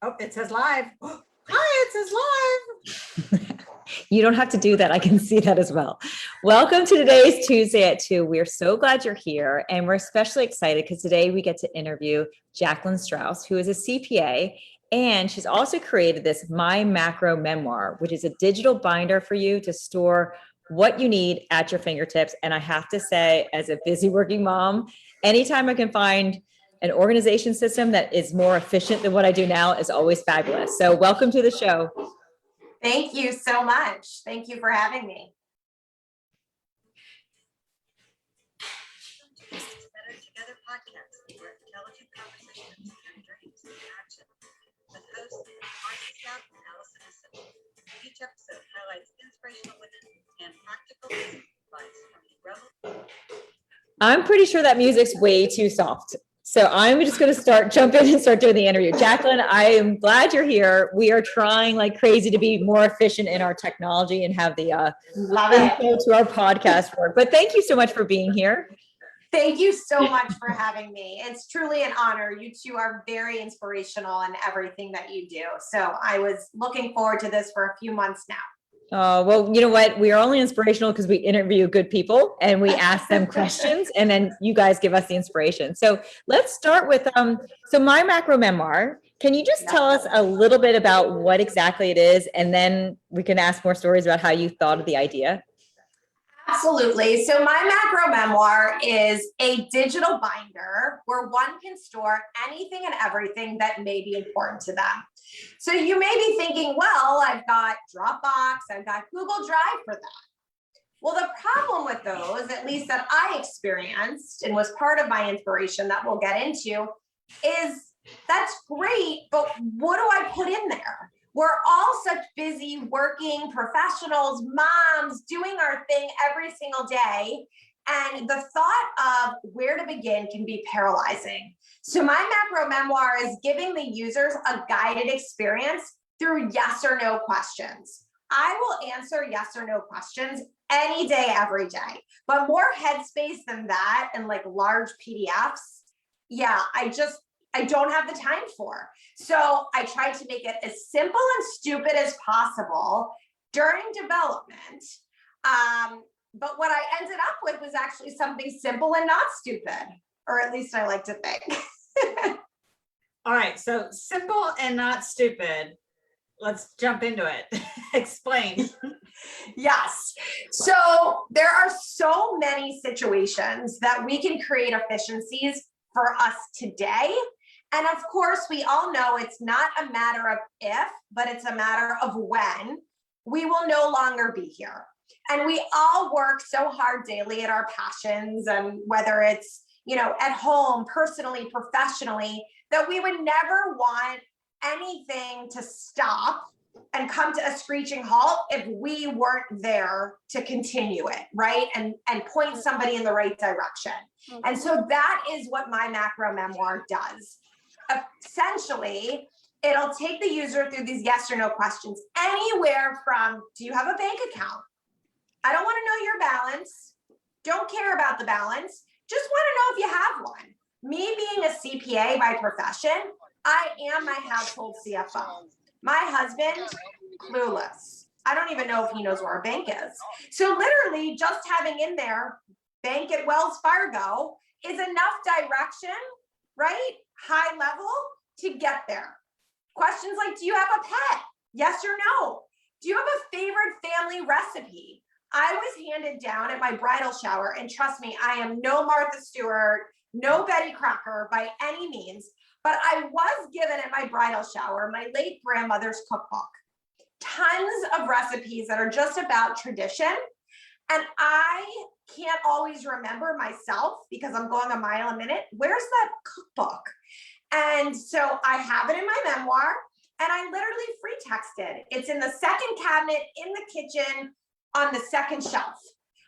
Oh, it says live. Hi, it says live. You don't have to do that. I can see that as well. Welcome to today's Tuesday at 2. We're so glad you're here. And we're especially excited because today we get to interview Jaclyn Strauss, who is a CPA. And she's also created this My Macro Memoir, which is a digital binder for you to store what you need at your fingertips. And I have to say, as a busy working mom, anytime I can find an organization system that is more efficient than what I do now is always fabulous. So welcome to the show. Thank you so much. Thank you for having me. Better Together podcast, where intelligent conversations and dreams in action. With hosts Marcia Stout and Allison Nissen. Each episode highlights inspirational women and practical business advice from the Revel. I'm pretty sure that music's way too soft. So I'm just going to jump in and start doing the interview. Jaclyn, I am glad you're here. We are trying like crazy to be more efficient in our technology and have the info to our podcast work. But thank you so much for being here. Thank you so much for having me. It's truly an honor. You two are very inspirational in everything that you do. So I was looking forward to this for a few months now. Well, you know what? We are only inspirational because we interview good people and we ask them questions and then you guys give us the inspiration. So let's start with, so My Macro Memoir. Can you just tell us a little bit about what exactly it is? And then we can ask more stories about how you thought of the idea. Absolutely. So My Macro Memoir is a digital binder where one can store anything and everything that may be important to them. So you may be thinking, well, I've got Dropbox, I've got Google Drive for that. Well, the problem with those, at least that I experienced and was part of my inspiration that we'll get into, is that's great, but what do I put in there? We're all such busy working professionals, moms, doing our thing every single day. And the thought of where to begin can be paralyzing. So My Macro Memoir is giving the users a guided experience through yes or no questions. I will answer yes or no questions any day, every day, but more headspace than that and like large PDFs. Yeah, I don't have the time for. So I tried to make it as simple and stupid as possible during development. But what I ended up with was actually something simple and not stupid, or at least I like to think. All right, so simple and not stupid. Let's jump into it. Explain. Yes. So there are so many situations that we can create efficiencies for us today. And of course, we all know it's not a matter of if, but it's a matter of when we will no longer be here. And we all work so hard daily at our passions, and whether it's, at home, personally, professionally, that we would never want anything to stop and come to a screeching halt if we weren't there to continue it, right? And point somebody in the right direction. And so that is what My Macro Memoir does. Essentially, it'll take the user through these yes or no questions, anywhere from, do you have a bank account? I don't want to know your balance. Don't care about the balance. Just want to know if you have one. Me being a CPA by profession, I am my household CFO. My husband, clueless. I don't even know if he knows where a bank is. So literally just having in there, bank at Wells Fargo, is enough direction, right? High level to get there. Questions like, do you have a pet? Yes or no? Do you have a favorite family recipe? I was handed down at my bridal shower, and trust me, I am no Martha Stewart, no Betty Crocker by any means, but I was given at my bridal shower my late grandmother's cookbook. Tons of recipes that are just about tradition. And I can't always remember myself, because I'm going a mile a minute, where's that cookbook? And so I have it in my memoir, and I literally free texted. It's in the second cabinet in the kitchen on the second shelf.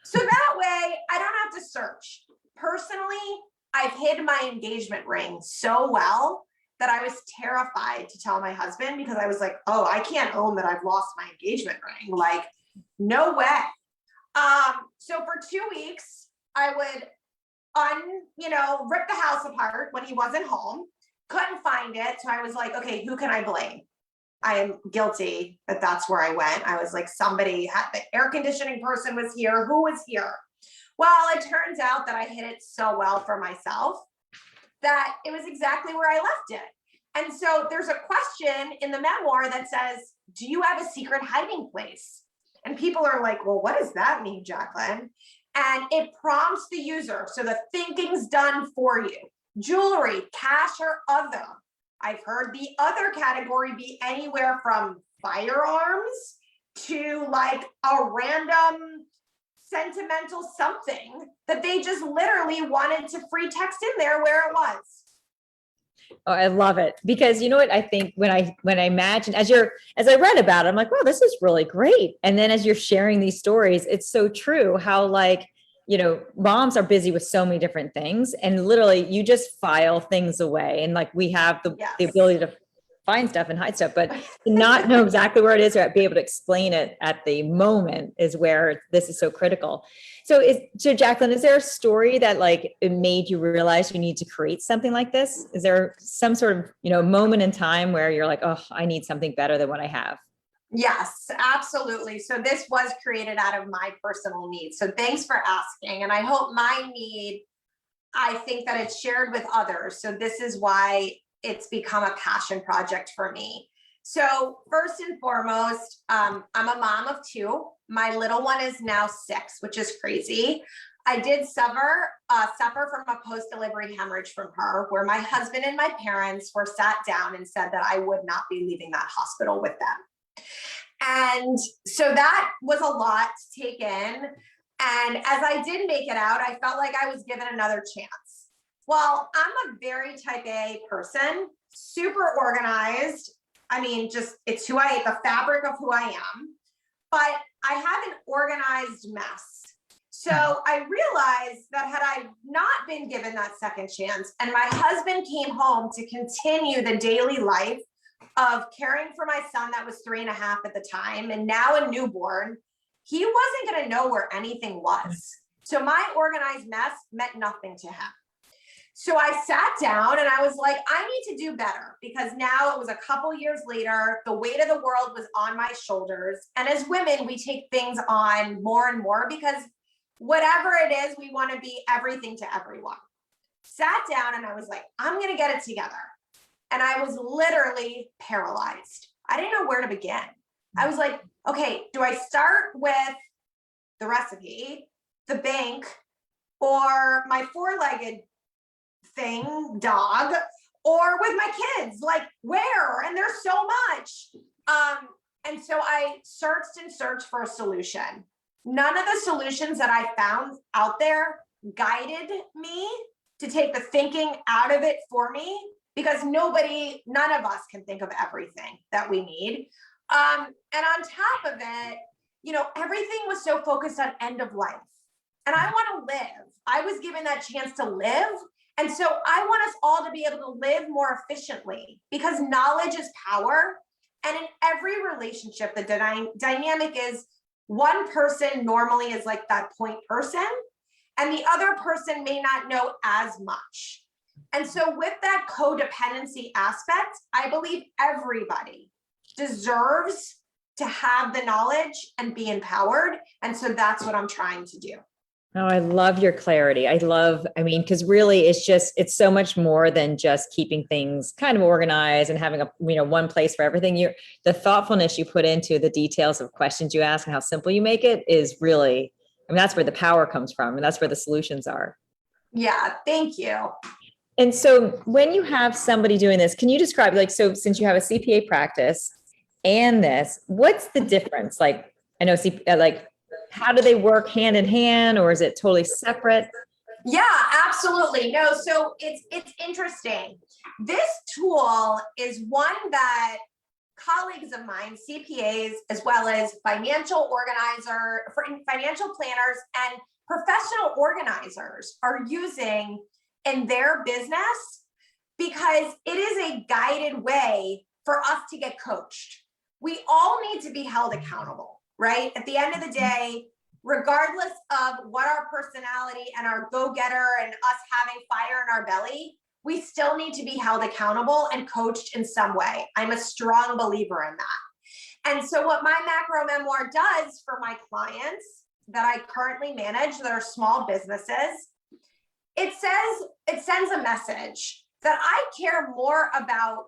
So that way I don't have to search. Personally, I've hid my engagement ring so well that I was terrified to tell my husband, because I was like, oh, I can't own that I've lost my engagement ring. Like, no way. So for 2 weeks, I would rip the house apart when he wasn't home, couldn't find it. So I was like, okay, who can I blame? I am guilty that that's where I went. I was like, somebody had the air conditioning person was here. Who was here? Well, it turns out that I hid it so well for myself that it was exactly where I left it. And so there's a question in the memoir that says, do you have a secret hiding place? And people are like, well, what does that mean, Jaclyn? And it prompts the user. So the thinking's done for you. Jewelry, cash, or other. I've heard the other category be anywhere from firearms to like a random sentimental something that they just literally wanted to free text in there where it was. Oh, I love it, because you know what I think when I imagine as I read about it, I'm like, wow, this is really great. And then as you're sharing these stories, it's so true how like, you know, moms are busy with so many different things, and literally you just file things away, and like we have the ability to find stuff and hide stuff, but to not know exactly where it is or be able to explain it at the moment is where this is so critical. So Jaclyn, is there a story that like it made you realize you need to create something like this? Is there some sort of, you know, moment in time where you're like, oh, I need something better than what I have? Yes, absolutely. So this was created out of my personal needs. So thanks for asking. And I hope my need, I think that it's shared with others. So this is why it's become a passion project for me. So first and foremost, I'm a mom of two. My little one is now 6, which is crazy. I did suffer from a post-delivery hemorrhage from her, where my husband and my parents were sat down and said that I would not be leaving that hospital with them. And so that was a lot to take in. And as I did make it out, I felt like I was given another chance. Well, I'm a very type A person, super organized. I mean, just it's who I, the fabric of who I am, but I have an organized mess. So I realized that had I not been given that second chance and my husband came home to continue the daily life of caring for my son that was 3.5 at the time and now a newborn, he wasn't going to know where anything was. So my organized mess meant nothing to him. So I sat down and I was like, I need to do better, because now it was a couple years later, the weight of the world was on my shoulders. And as women, we take things on more and more because whatever it is, we want to be everything to everyone. Sat down and I was like, I'm going to get it together. And I was literally paralyzed. I didn't know where to begin. I was like, okay, do I start with the recipe, the bank, or my 4-legged thing, dog, or with my kids? Like, where? And there's so much. And so I searched for a solution. None of the solutions that I found out there guided me to take the thinking out of it for me, because none of us can think of everything that we need. And on top of it, you know, everything was so focused on end of life. And I want to live. I was given that chance to live. And so I want us all to be able to live more efficiently, because knowledge is power. And in every relationship, the dynamic is one person normally is like that point person, and the other person may not know as much. And so with that codependency aspect, I believe everybody deserves to have the knowledge and be empowered. And so that's what I'm trying to do. Oh, I love your clarity. Because really it's so much more than just keeping things kind of organized and having one place for everything. The thoughtfulness you put into the details of questions you ask and how simple you make it is really, that's where the power comes from, and that's where the solutions are. Yeah, thank you. And so when you have somebody doing this, can you describe, so since you have a CPA practice and this, what's the difference? Like, I know, how do they work hand in hand, or is it totally separate? Yeah, absolutely. No, so it's interesting. This tool is one that colleagues of mine, CPAs, as well as financial planners and professional organizers are using in their business, because it is a guided way for us to get coached. We all need to be held accountable, right? At the end of the day, regardless of what our personality and our go-getter and us having fire in our belly, we still need to be held accountable and coached in some way. I'm a strong believer in that. And so what my macro memoir does for my clients that I currently manage that are small businesses, it sends a message that I care more about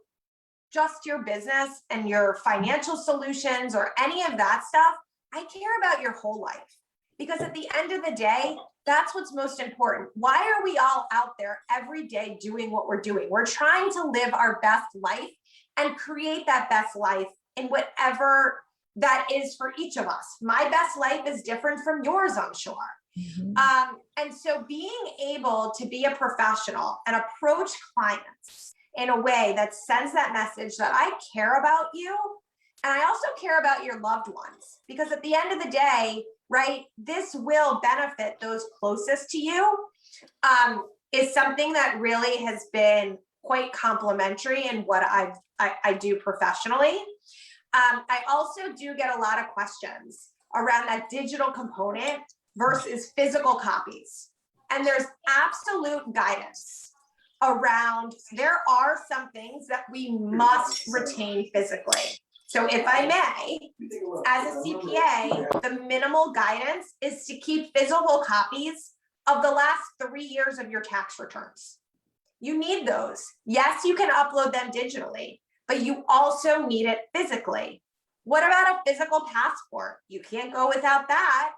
just your business and your financial solutions or any of that stuff. I care about your whole life, because at the end of the day, that's what's most important. Why are we all out there every day doing what we're doing? We're trying to live our best life and create that best life in whatever that is for each of us. My best life is different from yours, I'm sure. And so being able to be a professional and approach clients in a way that sends that message that I care about you, and I also care about your loved ones, because at the end of the day, right, this will benefit those closest to you, is something that really has been quite complimentary in what I do professionally. I also do get a lot of questions around that digital component versus physical copies. And there's absolute guidance around, there are some things that we must retain physically. So if I may, as a CPA, the minimal guidance is to keep physical copies of the last 3 years of your tax returns. You need those. Yes, you can upload them digitally, but you also need it physically. What about a physical passport? You can't go without that.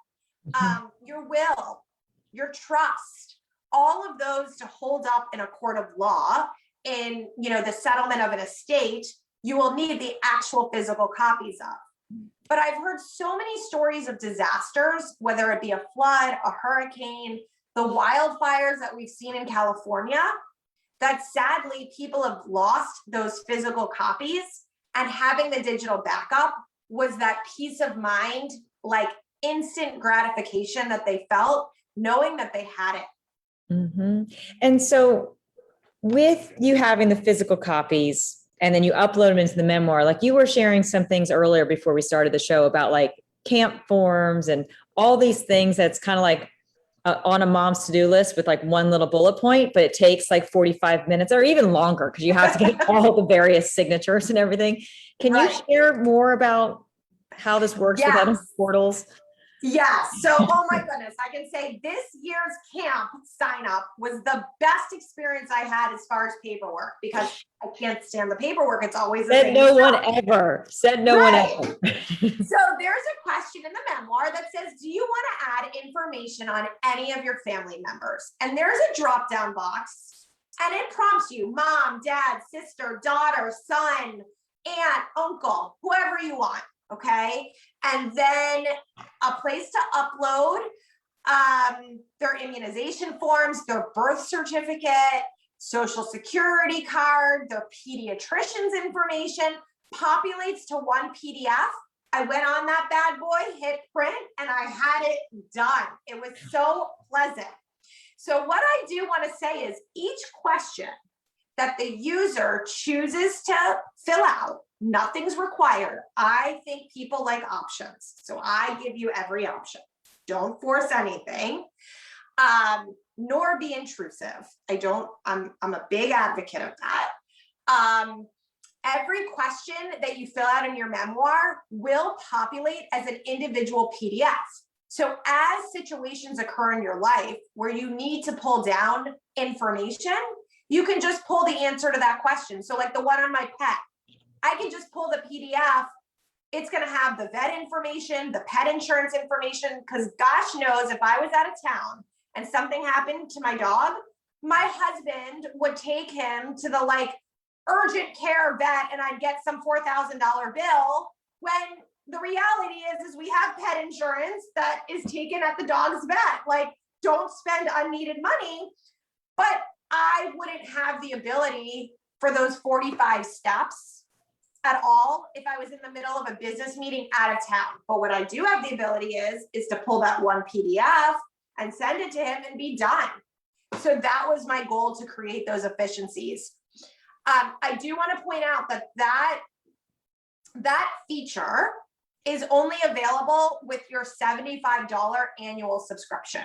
Your will, your trust, all of those to hold up in a court of law in, the settlement of an estate, you will need the actual physical copies of. But I've heard so many stories of disasters, whether it be a flood, a hurricane, the wildfires that we've seen in California, that sadly people have lost those physical copies, and having the digital backup was that peace of mind, like instant gratification that they felt knowing that they had it. Mm-hmm. And so with you having the physical copies and then you upload them into the memoir, like you were sharing some things earlier before we started the show about like camp forms and all these things that's kind of like on a mom's to-do list with like one little bullet point, but it takes like 45 minutes or even longer because you have to get all the various signatures and everything. Can you share more about how this works with other portals? Yeah. So, oh my goodness, I can say this year's camp sign up was the best experience I had as far as paperwork, because I can't stand the paperwork. It's always the same. No one ever. Said no one ever. So there's a question in the memoir that says, do you want to add information on any of your family members? And there's a drop down box and it prompts you, mom, dad, sister, daughter, son, aunt, uncle, whoever you want. Okay. And then a place to upload their immunization forms, their birth certificate, social security card, their pediatrician's information populates to one PDF. I went on that bad boy, hit print, and I had it done. It was so pleasant. So what I do want to say is each question that the user chooses to fill out, nothing's required. I think people like options. So I give you every option. Don't force anything, nor be intrusive. I'm a big advocate of that. Every question that you fill out in your memoir will populate as an individual PDF. So as situations occur in your life where you need to pull down information, you can just pull the answer to that question. So like the one on my pet, I can just pull the PDF. It's going to have the vet information, the pet insurance information, because gosh knows if I was out of town and something happened to my dog, my husband would take him to the urgent care vet and I'd get some $4,000 bill, when the reality is we have pet insurance that is taken at the dog's vet. Don't spend unneeded money. But I wouldn't have the ability for those 45 steps at all if I was in the middle of a business meeting out of town. But what I do have the ability is to pull that one PDF and send it to him and be done. So that was my goal, to create those efficiencies. I do want to point out that feature is only available with your $75 annual subscription.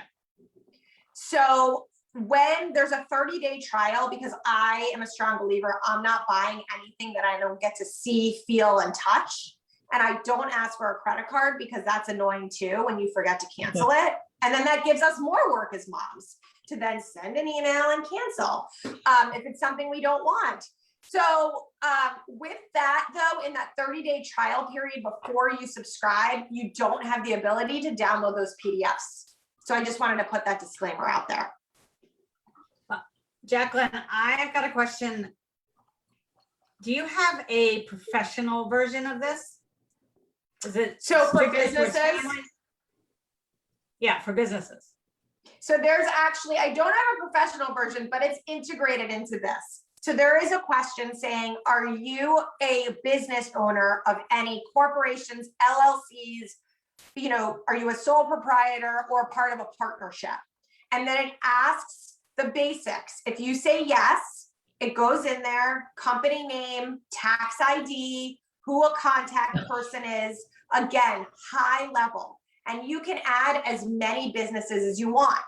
So when there's a 30-day trial, because I am a strong believer, I'm not buying anything that I don't get to see, feel, and touch. And I don't ask for a credit card because that's annoying too when you forget to cancel it. And then that gives us more work as moms to then send an email and cancel if it's something we don't want. So with that though, in that 30-day trial period before you subscribe, you don't have the ability to download those PDFs. So I just wanted to put that disclaimer out there. Jaclyn, I've got a question. Do you have a professional version of this? Is it So for strictly businesses? families? Yeah, for businesses. So there's actually, I don't have a professional version, but it's integrated into this. So there is a question saying, are you a business owner of any corporations, LLCs, you know, are you a sole proprietor or part of a partnership? And then it asks the basics. If you say yes, it goes in there, company name, tax ID, who a contact person is, again, high level. And you can add as many businesses as you want.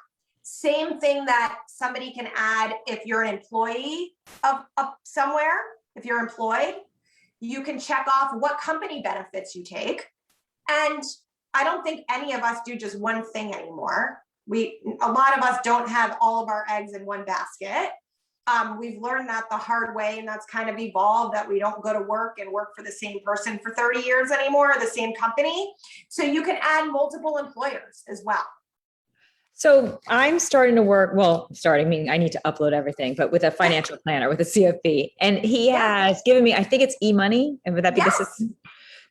Same thing that somebody can add if you're an employee of somewhere, if you're employed, you can check off what company benefits you take. And I don't think any of us do just one thing anymore. A lot of us don't have all of our eggs in one basket. We've learned that the hard way, and that's kind of evolved, that we don't go to work and work for the same person for 30 years anymore, or the same company. So you can add multiple employers as well. So I'm starting to work, I need to upload everything, but with a financial planner, with a CFP. And he has given me, I think it's eMoney. And would that be the system?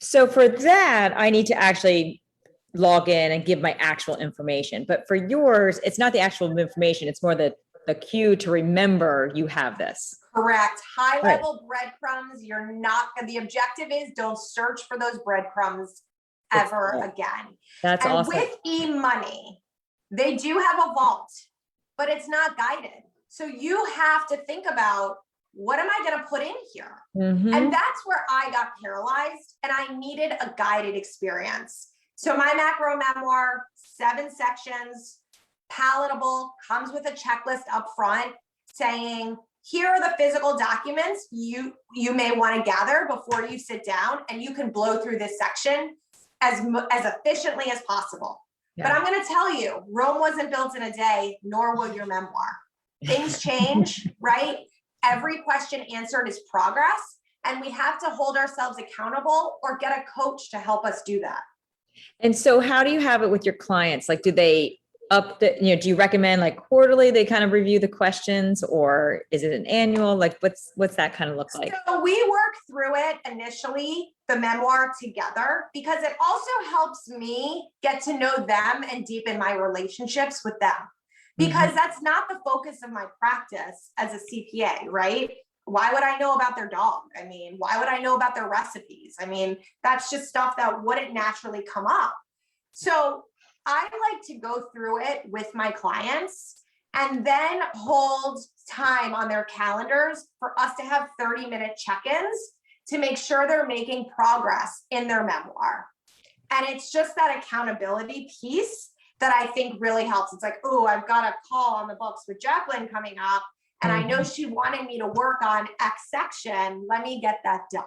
So for that, I need to actually log in and give my actual information. But for yours, it's not the actual information. It's more the cue to remember you have this. Correct. High level breadcrumbs. You're not, the objective is don't search for those breadcrumbs ever again. That's and awesome. With eMoney, they do have a vault, but it's not guided. So you have to think about, what am I going to put in here? Mm-hmm. And that's where I got paralyzed, and I needed a guided experience. So my macro memoir, 7 sections, palatable, comes with a checklist up front saying, here are the physical documents you may want to gather before you sit down, and you can blow through this section as efficiently as possible. Yeah. But I'm going to tell you, Rome wasn't built in a day, nor will your memoir. Things change, right? Every question answered is progress, and we have to hold ourselves accountable or get a coach to help us do that. And so how do you have it with your clients? Like, do they do you recommend like quarterly, they kind of review the questions, or is it an annual? Like what's that kind of look like? So we work through it initially, the memoir together, because it also helps me get to know them and deepen my relationships with them. Because that's not the focus of my practice as a CPA, right? Why would I know about their dog? I mean, why would I know about their recipes? I mean, that's just stuff that wouldn't naturally come up. So I like to go through it with my clients and then hold time on their calendars for us to have 30-minute check-ins to make sure they're making progress in their memoir. And it's just that accountability piece that I think really helps. It's like, oh, I've got a call on the books with Jaclyn coming up, and I know she wanted me to work on X section. Let me get that done.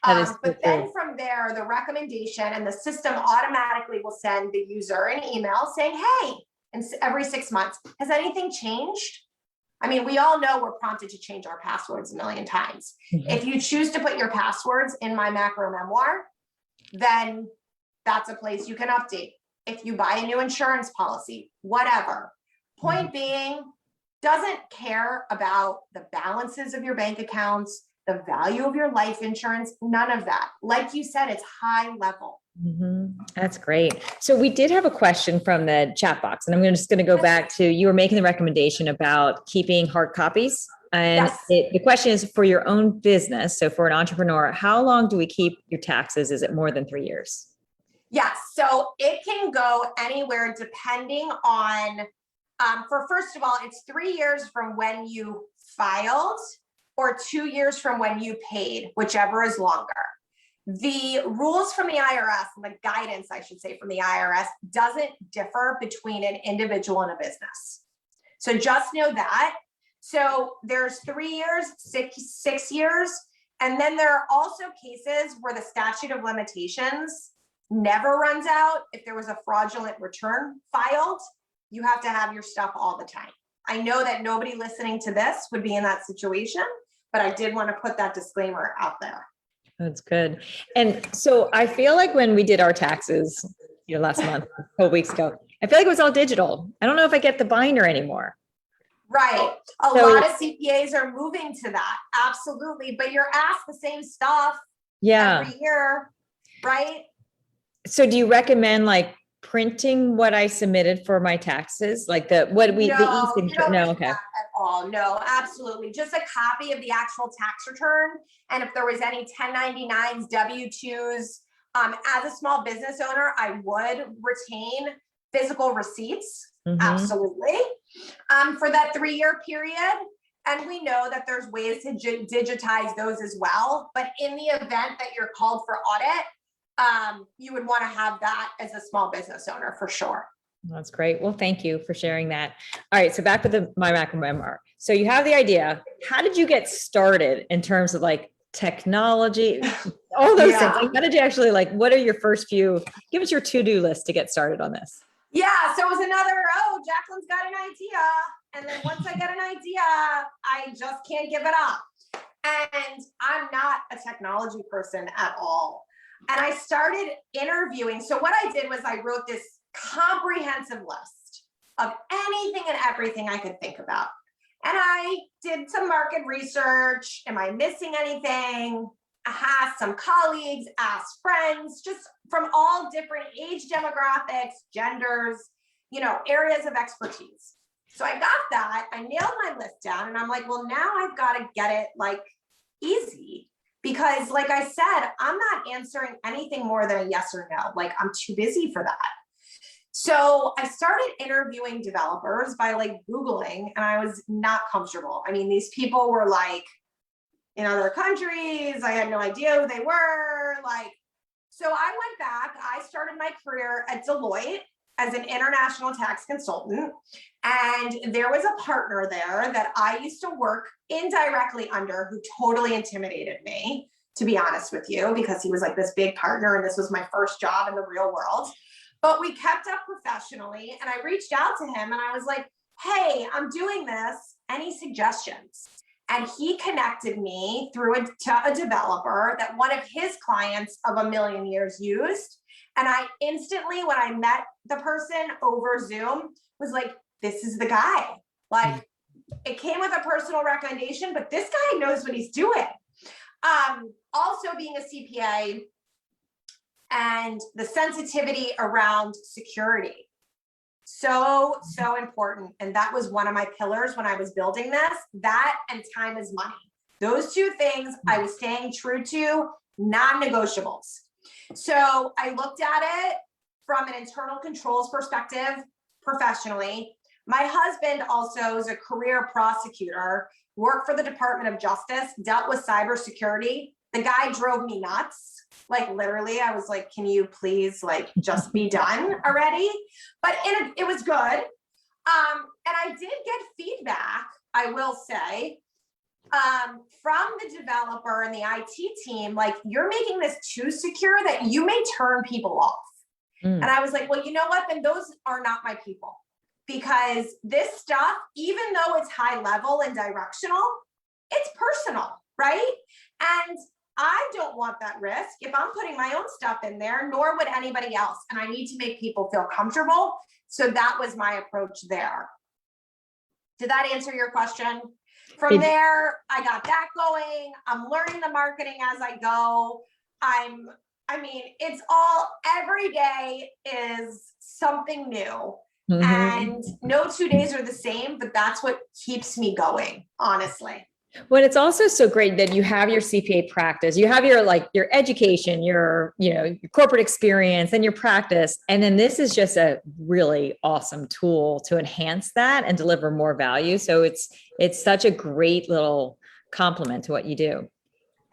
But then from there, the recommendation and the system automatically will send the user an email saying, hey, and every 6 months, has anything changed? I mean, we all know we're prompted to change our passwords a million times. If you choose to put your passwords in my macro memoir, then that's a place you can update. If you buy a new insurance policy, whatever. Point being, doesn't care about the balances of your bank accounts, the value of your life insurance, none of that. Like you said, it's high level. That's great. So we did have a question from the chat box, and I'm just going to go back to, you were making the recommendation about keeping hard copies. And the question is, for your own business, so for an entrepreneur, how long do we keep your taxes? Is it more than 3 years? Yes. So it can go anywhere depending on, first of all, it's 3 years from when you filed or 2 years from when you paid, whichever is longer. The rules from the IRS, and the guidance, I should say, from the IRS doesn't differ between an individual and a business. So just know that. So there's 3 years, 6 years. And then there are also cases where the statute of limitations never runs out. If there was a fraudulent return filed, you have to have your stuff all the time. I know that nobody listening to this would be in that situation, but I did want to put that disclaimer out there. That's good. And so I feel like when we did our taxes, last month, a couple weeks ago, I feel like it was all digital. I don't know if I get the binder anymore. Right. A lot of CPAs are moving to that. Absolutely. But you're asked the same stuff every year, right? So do you recommend like printing what I submitted for my taxes? Like the e-signature? No, okay. At all. No, absolutely. Just a copy of the actual tax return. And if there was any 1099s, W-2s, as a small business owner, I would retain physical receipts. Mm-hmm. Absolutely. For that 3-year period. And we know that there's ways to digitize those as well. But in the event that you're called for audit, you would want to have that as a small business owner for sure. That's great. Well, thank you for sharing that. All right. So back with my Macro Memoir. So you have the idea. How did you get started in terms of like technology, all those things? Like, how did you actually what are your first few, give us your to-do list to get started on this. Yeah. So it was another, Jaclyn's got an idea. And then once I get an idea, I just can't give it up. And I'm not a technology person at all. And I started interviewing. So what I did was I wrote this comprehensive list of anything and everything I could think about. And I did some market research. Am I missing anything? I asked some colleagues, asked friends, just from all different age demographics, genders, areas of expertise. So I got that. I nailed my list down and I'm like, well, now I've got to get it easy. Because like I said, I'm not answering anything more than a yes or no. I'm too busy for that. So I started interviewing developers by Googling, and I was not comfortable. I mean, these people were in other countries. I had no idea who they were. So I went back. I started my career at Deloitte as an international tax consultant. And there was a partner there that I used to work indirectly under who totally intimidated me, to be honest with you, because he was this big partner and this was my first job in the real world. But we kept up professionally and I reached out to him and I was like, hey, I'm doing this. Any suggestions? And he connected me to a developer that one of his clients of a million years used. And I instantly, when I met the person over Zoom, was like, this is the guy. It came with a personal recommendation, but this guy knows what he's doing. Also being a CPA and the sensitivity around security. So important. And that was one of my pillars when I was building this, that and time is money. Those two things I was staying true to, non-negotiables. So I looked at it from an internal controls perspective professionally. My husband also is a career prosecutor, worked for the Department of Justice, dealt with cybersecurity. The guy drove me nuts. Literally, I was like, can you please just be done already? But it was good. And I did get feedback, I will say, from the developer and the IT team, you're making this too secure that you may turn people off. And I was like, well, you know what? Then those are not my people. Because this stuff, even though it's high level and directional, it's personal, right? And I don't want that risk if I'm putting my own stuff in there, nor would anybody else. And I need to make people feel comfortable. So that was my approach there. Did that answer your question? From there, I got that going. I'm learning the marketing as I go. It's all, every day is something new. Mm-hmm. And no 2 days are the same, but that's what keeps me going, honestly. Well, it's also so great that you have your CPA practice, you have your education, your corporate experience and your practice. And then this is just a really awesome tool to enhance that and deliver more value. So it's such a great little complement to what you do.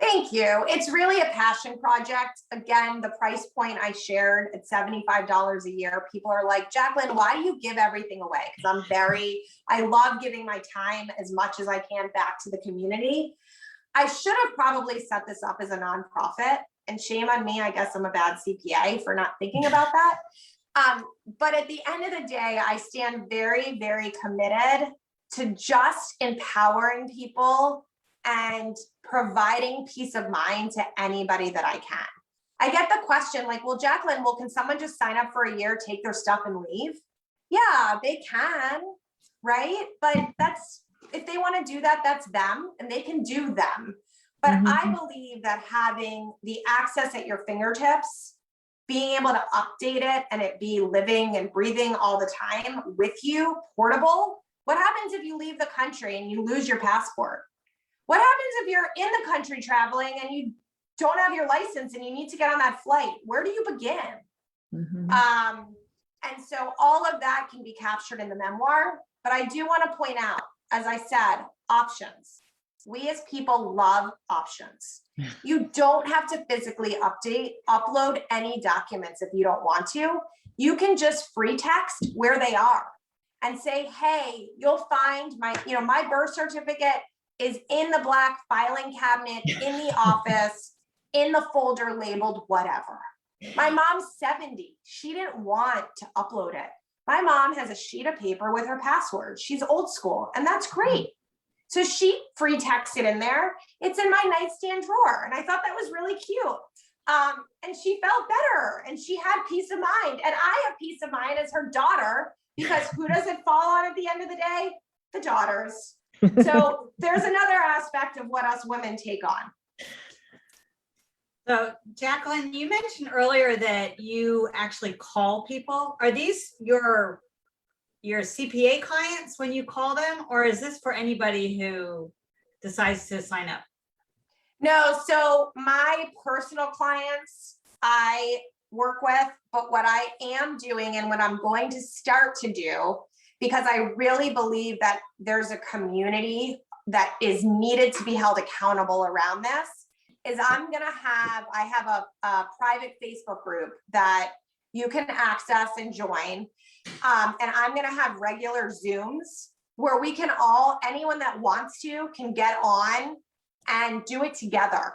Thank you. It's really a passion project. Again, the price point I shared at $75 a year, people are like, Jaclyn, why do you give everything away? Because I love giving my time as much as I can back to the community. I should have probably set this up as a nonprofit, and shame on me. I guess I'm a bad CPA for not thinking about that. But at the end of the day, I stand very, very committed to just empowering people and providing peace of mind to anybody that I can. I get the question like, well, Jaclyn, can someone just sign up for a year, take their stuff and leave? Yeah, they can, right? But if they want to do that, that's them and they can do them. But I believe that having the access at your fingertips, being able to update it and it be living and breathing all the time with you, portable. What happens if you leave the country and you lose your passport? What happens if you're in the country traveling and you don't have your license and you need to get on that flight? Where do you begin? And so all of that can be captured in the memoir. But I do want to point out, as I said, options. We as people love options. You don't have to physically upload any documents if you don't want to. You can just free text where they are and say, hey, you'll find my birth certificate is in the black filing cabinet in the office, in the folder labeled whatever. My mom's 70. She didn't want to upload it. My mom has a sheet of paper with her password. She's old school, and that's great. So she free texted in there. It's in my nightstand drawer. And I thought that was really cute. And she felt better and she had peace of mind. And I have peace of mind as her daughter, because who does it fall on at the end of the day? The daughters. So there's another aspect of what us women take on. So Jaclyn, you mentioned earlier that you actually call people. Are these your CPA clients when you call them, or is this for anybody who decides to sign up? No, so my personal clients I work with, but what I am doing and what I'm going to start to do, because I really believe that there's a community that is needed to be held accountable around this, is I have a private Facebook group that you can access and join. And I'm going to have regular Zooms where we can anyone that wants to can get on and do it together.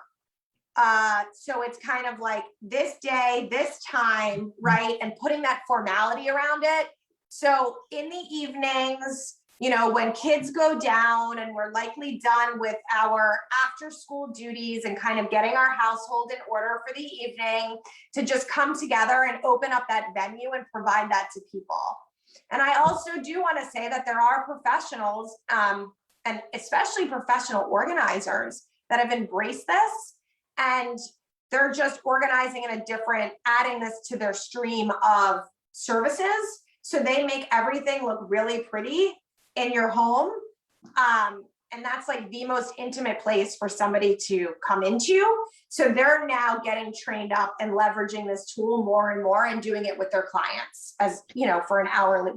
So it's kind of like this day, this time, right? And putting that formality around it. So in the evenings, when kids go down and we're likely done with our after school duties and kind of getting our household in order for the evening, to just come together and open up that venue and provide that to people. And I also do want to say that there are professionals, and especially professional organizers, that have embraced this, and they're just organizing adding this to their stream of services. So they make everything look really pretty in your home. And that's like the most intimate place for somebody to come into. So they're now getting trained up and leveraging this tool more and more and doing it with their clients as, for an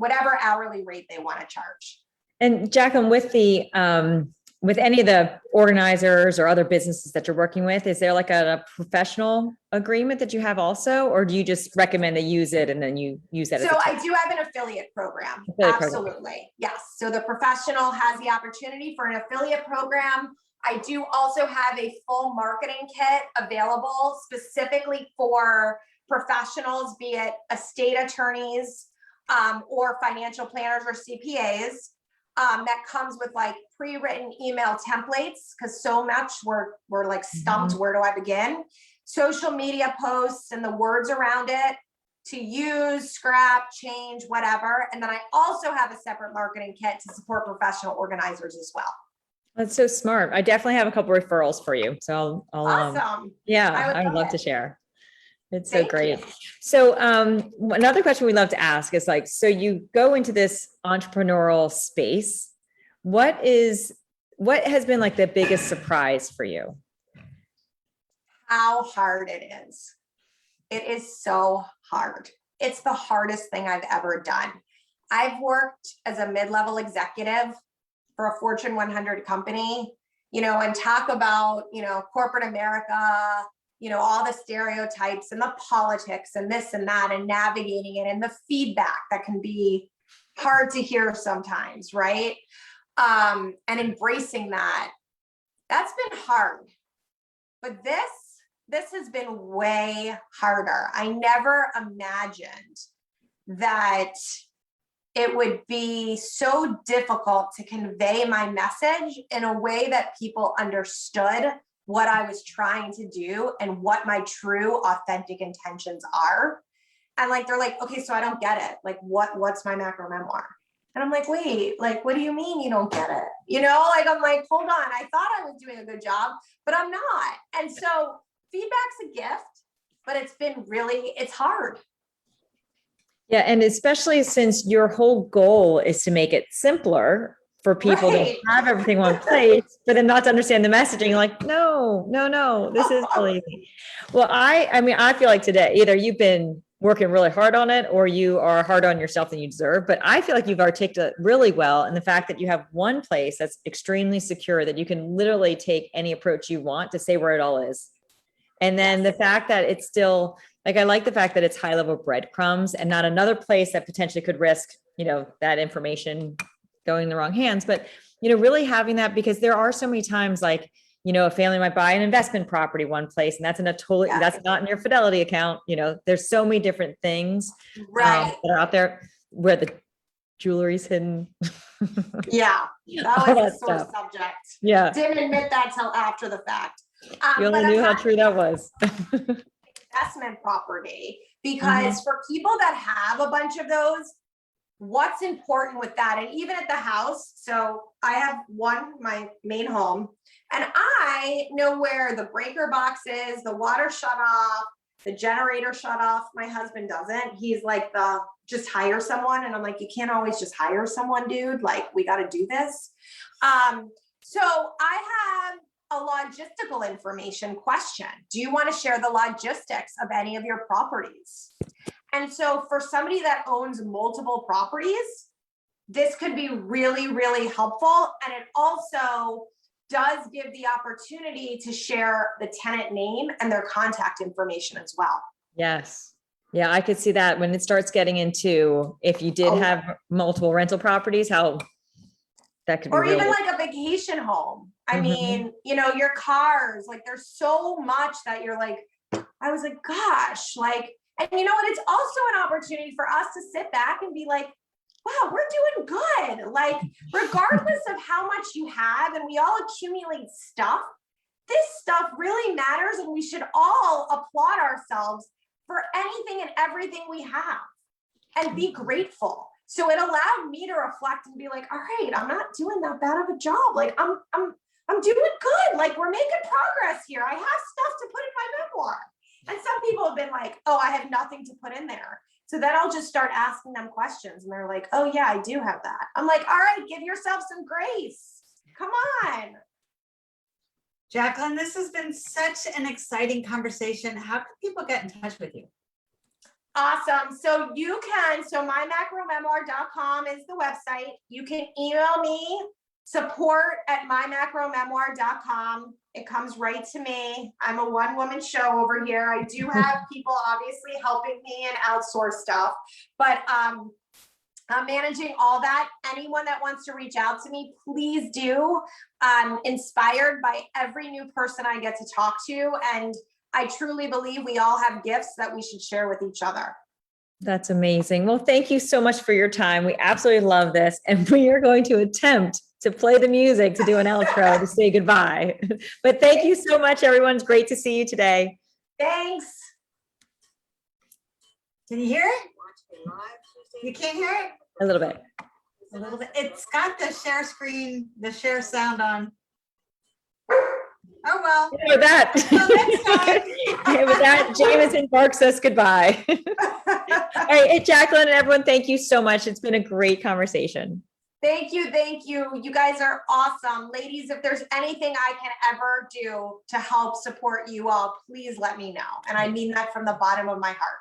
whatever hourly rate they want to charge. And Jaclyn, with any of the organizers or other businesses that you're working with, is there like a professional agreement that you have also, or do you just recommend they use it and then you use that? So I do have an affiliate program. Absolutely. Yes. So the professional has the opportunity for an affiliate program. I do also have a full marketing kit available specifically for professionals, be it estate attorneys, or financial planners or CPAs. That comes with like pre-written email templates, because so much we're like stumped. Where do I begin? Social media posts and the words around it to use, scrap, change, whatever. And then I also have a separate marketing kit to support professional organizers as well. That's so smart. I definitely have a couple referrals for you. So I'll awesome. I would love to share. It's so Thank great. you. So another question we love to ask is like, so you go into this entrepreneurial space. What has been like the biggest surprise for you? How hard it is. It is so hard. It's the hardest thing I've ever done. I've worked as a mid-level executive for a Fortune 100 company, and talk about, corporate America, all the stereotypes and the politics and this and that and navigating it and the feedback that can be hard to hear sometimes, right? And embracing that's been hard. But this has been way harder. I never imagined that it would be so difficult to convey my message in a way that people understood what I was trying to do and what my true authentic intentions are. And like, they're like, okay, so I don't get it. Like, what's my macro memoir? And I'm like, wait, like, what do you mean you don't get it? I'm like, hold on. I thought I was doing a good job, but I'm not. And so feedback's a gift, but it's hard. Yeah. And especially since your whole goal is to make it simpler for people Right. to have everything in one place, but then not to understand the messaging, like, no, this is really easy. Well, I feel like today, either you've been working really hard on it or you are harder on yourself than you deserve, but I feel like you've articulated really well. And the fact that you have one place that's extremely secure, that you can literally take any approach you want to say where it all is. And then the fact that it's still, like, I like the fact that it's high level breadcrumbs and not another place that potentially could risk, that information going in the wrong hands, but, really having that, because there are so many times, like, a family might buy an investment property one place and that's that's not in your Fidelity account. There's so many different things Right. that are out there where the jewelry's hidden. Yeah. That was a sore subject. Yeah. Didn't admit that till after the fact. You only knew how true that was. Investment property, because for people that have a bunch of those, what's important with that, and even at the house, so I have my main home, and I know where the breaker box is, the water shut off, the generator shut off. My husband doesn't. He's like, just hire someone. And I'm like, you can't always just hire someone, dude. Like, we got to do this. So I have a logistical information question. Do you want to share the logistics of any of your properties? And so for somebody that owns multiple properties, this could be really, really helpful. And it also does give the opportunity to share the tenant name and their contact information as well. Yes. Yeah, I could see that when it starts getting into, if you did have multiple rental properties, how that could be. Or even like a vacation home. I mean, your cars, like, there's so much that you're like, I was like, gosh, like, and you know what? It's also an opportunity for us to sit back and be like, wow, we're doing good. Like, regardless of how much you have, and we all accumulate stuff, this stuff really matters. And we should all applaud ourselves for anything and everything we have and be grateful. So it allowed me to reflect and be like, all right, I'm not doing that bad of a job. Like, I'm doing good. Like, we're making progress here. I have stuff to put in my memoir. And some people have been like, oh, I have nothing to put in there. So then I'll just start asking them questions. And they're like, oh yeah, I do have that. I'm like, all right, give yourself some grace. Come on. Jaclyn, this has been such an exciting conversation. How can people get in touch with you? Awesome. So mymacromemoir.com is the website. You can email me, support@mymacromemoir.com. It comes right to me. I'm a one-woman show over here. I do have people obviously helping me and outsource stuff, but I'm managing all that. Anyone that wants to reach out to me, please do. I'm inspired by every new person I get to talk to, and I truly believe we all have gifts that we should share with each other. That's amazing. Well, thank you so much for your time. We absolutely love this. And we are going to attempt to play the music to do an outro to say goodbye. But thank you so much, everyone. It's great to see you today. Thanks. Can you hear it? You can't hear it? A little bit. A little bit. It's got the share screen, the share sound on. Oh, well. With that, with that, Jameson barks us goodbye. All right, Jaclyn and everyone, thank you so much. It's been a great conversation. Thank you. Thank you. You guys are awesome. Ladies, if there's anything I can ever do to help support you all, please let me know. And I mean that from the bottom of my heart.